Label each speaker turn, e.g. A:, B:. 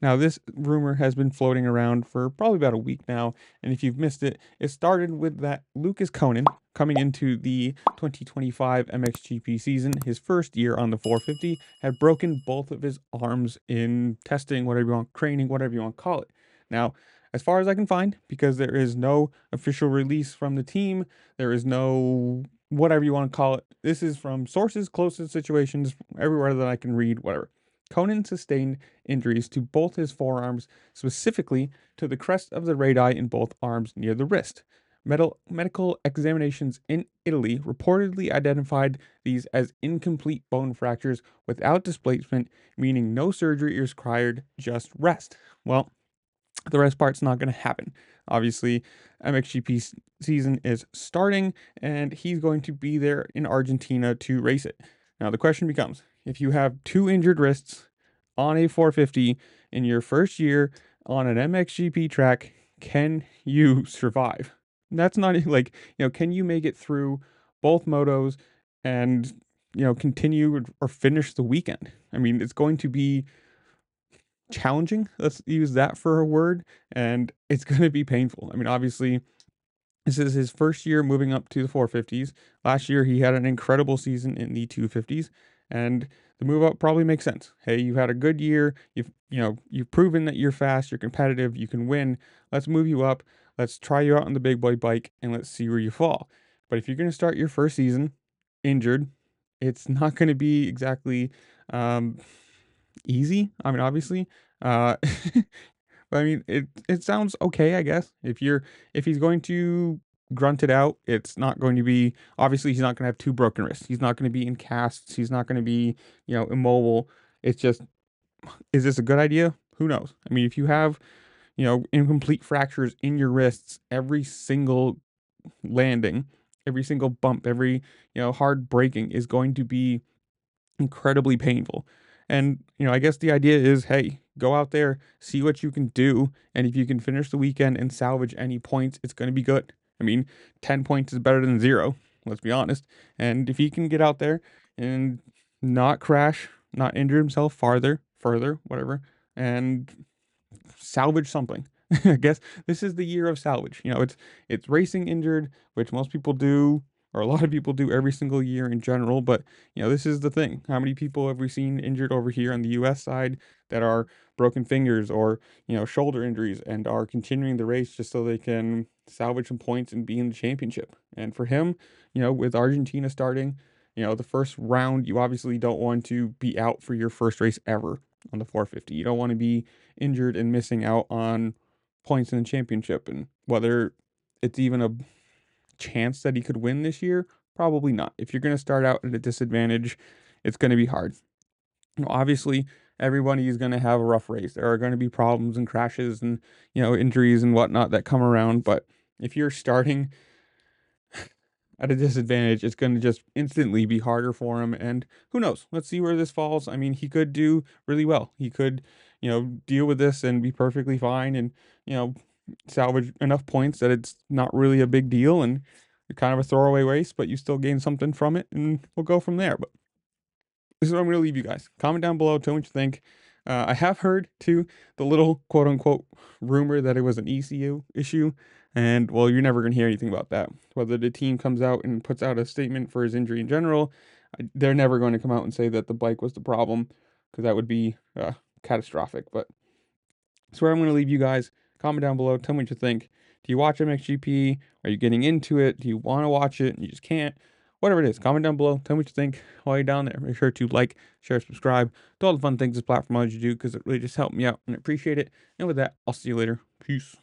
A: Now, this rumor has been floating around for probably about a week now, and if you've missed it, it started with that Lucas Coenen coming into the 2025 MXGP season, his first year on the 450, had broken both of his arms in testing, whatever you want, training, whatever you want to call it. Now, as far as I can find, because there is no official release from the team, there is no whatever you want to call it. This is from sources close to the situations, everywhere that I can read, whatever. Coenen sustained injuries to both his forearms, specifically to the crest of the radii in both arms near the wrist. Medical examinations in Italy reportedly identified these as incomplete bone fractures without displacement, meaning no surgery is required, just rest. Well, the rest part's not going to happen. Obviously, MXGP season is starting, and he's going to be there in Argentina to race it. Now, the question becomes, if you have two injured wrists on a 450 in your first year on an MXGP track, can you survive? That's not like, can you make it through both motos and, continue or finish the weekend? I mean, it's going to be challenging. Let's use that for a word. And it's going to be painful. I mean, obviously, this is his first year moving up to the 450s. Last year, he had an incredible season in the 250s, and the move up probably makes sense. Hey, you've had a good year. You've proven that you're fast, you're competitive, you can win. Let's move you up. Let's try you out on the big boy bike, and let's see where you fall. But if you're going to start your first season injured, it's not going to be exactly easy. I mean, obviously, uh, but I mean, it sounds okay, I guess. If he's going to grunt it out, it's not going to be, obviously he's not going to have two broken wrists. He's not going to be in casts. He's not going to be, immobile. It's just, is this a good idea? Who knows? I mean, if you have, incomplete fractures in your wrists, every single landing, every single bump, every, hard braking is going to be incredibly painful. And, I guess the idea is, hey, go out there, see what you can do. And if you can finish the weekend and salvage any points, it's going to be good. I mean, 10 points is better than 0, let's be honest. And if he can get out there and not crash, not injure himself further, whatever, and salvage something. I guess this is the year of salvage. It's racing injured, which most people do, or a lot of people do every single year in general. But this is the thing. How many people have we seen injured over here on the U.S. side that are broken fingers or shoulder injuries and are continuing the race just so they can salvage some points and be in the championship? And for him, with Argentina starting, the first round, you obviously don't want to be out for your first race ever on the 450. You don't want to be injured and missing out on points in the championship. And whether it's even a chance that he could win this year, probably not. If you're going to start out at a disadvantage, it's going to be hard. Obviously, everybody is going to have a rough race. There are going to be problems and crashes and injuries and whatnot that come around. But if you're starting at a disadvantage, it's going to just instantly be harder for him. And who knows? Let's see where this falls. I mean, he could do really well. He could, deal with this and be perfectly fine and, salvage enough points that it's not really a big deal and kind of a throwaway race, but you still gain something from it, and we'll go from there. But this is what I'm going to leave you guys. Comment down below. Tell me what you think. I have heard, too, the little quote-unquote rumor that it was an ECU issue. And, well, you're never going to hear anything about that. Whether the team comes out and puts out a statement for his injury in general, they're never going to come out and say that the bike was the problem, because that would be catastrophic. But that's where I'm going to leave you guys. Comment down below. Tell me what you think. Do you watch MXGP? Are you getting into it? Do you want to watch it and you just can't? Whatever it is, comment down below. Tell me what you think while you're down there. Make sure to like, share, subscribe. Do all the fun things this platform allows you to do, because it really just helped me out and I appreciate it. And with that, I'll see you later. Peace.